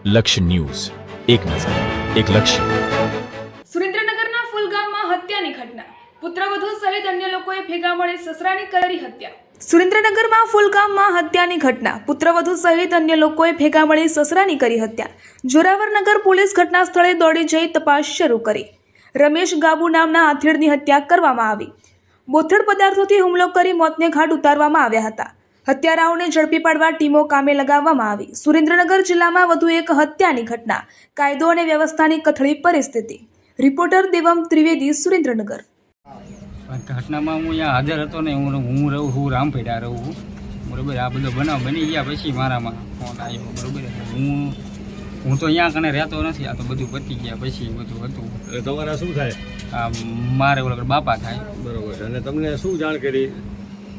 લક્ષ્ય ન્યૂઝ, એક નજર, એક લક્ષ્ય. સુરેન્દ્રનગરના ફૂલગામમાં હત્યાની ઘટના. પુત્રવધુ સહિત અન્ય લોકોએ ભેગા મળી સસરાની કરી હત્યા. સુરેન્દ્રનગરમાં ફૂલગામમાં હત્યાની ઘટના. પુત્રવધુ સહિત અન્ય લોકોએ ભેગા મળી સસરાની કરી હત્યા. જોરાવરનગર પોલીસ ઘટના સ્થળે દોડી જઈ તપાસ શરૂ કરી. રમેશ ગાબુ નામના આથેડની હત્યા કરવામાં આવી. બોથડ પદાર્થોથી હુમલો કરી મોતને ઘાટ ઉતારવામાં આવ્યા હતા. હત્યારાઓને ઝડપી પાડવા ટીમો કામે લગાવવામાં આવી. સુરેન્દ્રનગર જિલ્લામાં વધુ એક હત્યાની ઘટના. કાયદો અને વ્યવસ્થાની કથળી પરિસ્થિતિ. રિપોર્ટર દેવમ ત્રિવેદી, સુરેન્દ્રનગર. ઘટનામાં હું અહીંયા હાજર હતો ને હું રામપેડા રહું છું, બરાબર. આ બધો બનાવ બની ગયા પછી મારામાં ફોન આવ્યો, બરાબર. હું તો અહીંયા કને રહેતો નથી, આ તો બધું પતી ગયા પછી બધું હતું. એટલે તમારા શું થાય? મારે ઓલા બાપા થાય, બરોબર. અને તમને શું જાણ કરી?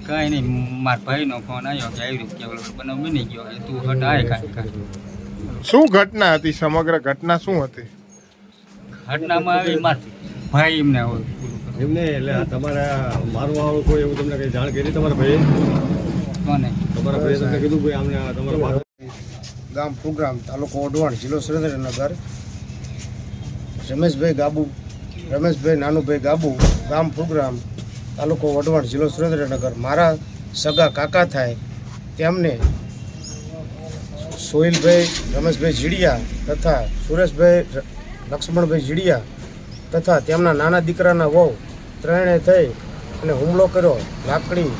કાંઈ નહીં, મારા ભાઈનો ફોન આવ્યો કે આવી રીતે ઓલો બનાવ બની ગયો, તું હટ આય કાંઈ. શું ઘટના હતી? સમગ્ર ઘટના શું હતી? ઘટનામાં આવી મારા ભાઈ એમને એમને એટલે તમારા મારવા વાળું કોઈ એવું તમને કઈ જાણ કરી? તમારા ભાઈએ કોને તમારા ભાઈએ તમને કીધું ભાઈ આમને તમારા મારવા? ગામ પ્રોગ્રામ, તાલુકો ઓઢવાણ, જિલ્લો સુરેન્દ્રનગર. રમેશભાઈ નાનુભાઈ ગાબુ, ગામ પ્રોગ્રામ, તાલુકો ઓઢવાણ, જિલ્લો સુરેન્દ્રનગર. મારા સગા કાકા થાય તેમને સોહિલભાઈ રમેશભાઈ જીડિયા તથા સુરેશભાઈ લક્ષ્મણભાઈ જીડિયા તથા તેમના નાના દીકરાના વહુ ત્રણેય થઈ અને હુમલો કર્યો. લાકડી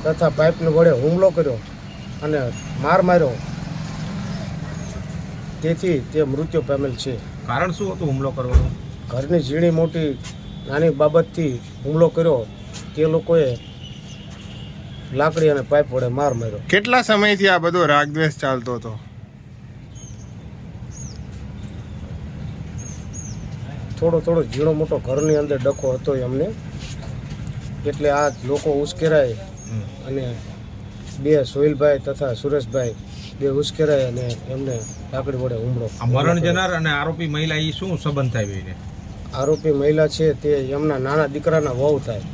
તથા પાઇપને વડે હુમલો કર્યો અને માર માર્યો. તેથી તે મૃત્યુ પામેલ છે. કારણ શું હતું હુમલો કરવાનો? ઘરની ઝીણી મોટી નાની બાબતથી હુમલો કર્યો. તે લોકોએ લાકડી અને પાઇપ વડે માર માર્યો. કેટલા સમયથી આ બધો રાગદ્વેષ ચાલતો હતો? થોડો ઝીણો મોટો ઘરની અંદર ડખો હતો એમને, એટલે આ લોકો ઉશ્કેરાય અને બે સોહિલભાઈ તથા સુરેશભાઈ બે ઉશ્કેરાય અને એમને લાકડી વડે હુમલો. મરણ જનાર અને આરોપી મહિલા એ શું સંબંધ થાય? આરોપી મહિલા છે તે એમના નાના દીકરાના વહુ થાય.